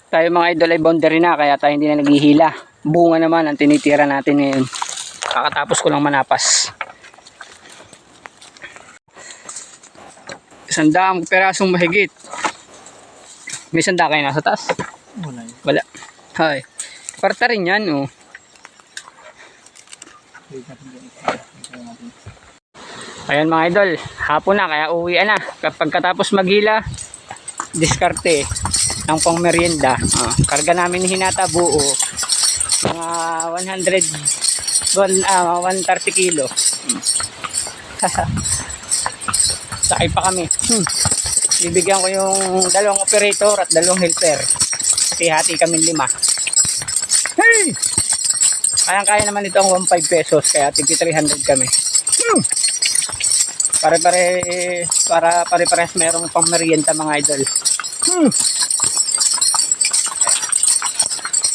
Tayo mga idol ay boundary na, kaya tayo hindi na naghihila. Bunga naman ang tinitira natin ngayon. Kakatapos ko lang manapas. 100 perasong mahigit. May 100 kayo nasa taas? Wala. Hay. Parta rin yan, oh. Ayan mga idol, hapon na kaya uwi na. Kapag katapos maghila, diskarte ng pang merienda. Karga namin hinata buo mga 130 kilo. Sakay pa kami. Bibigyan ko yung 2 operator at 2 helper. Hati-hati kami 5. Hey! Kaya naman ito ang 15 pesos, kaya tig 300 kami. Pare-parehas merong pang merienda mga idol.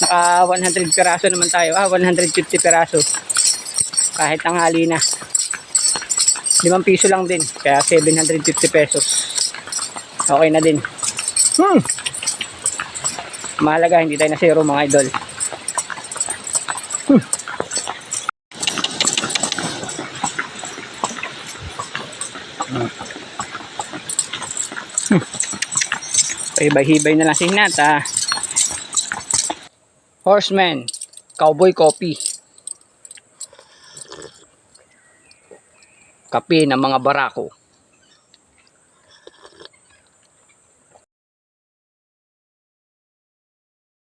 Naka 100 piraso naman tayo. 150 piraso. Kahit tanghali na. 5 piso lang din. Kaya 750 pesos. Okay na din. Mahalaga hindi tayo na zero mga idol. Hibay-hibay na lang si Hinata. Horseman, cowboy coffee. Kape ng mga barako.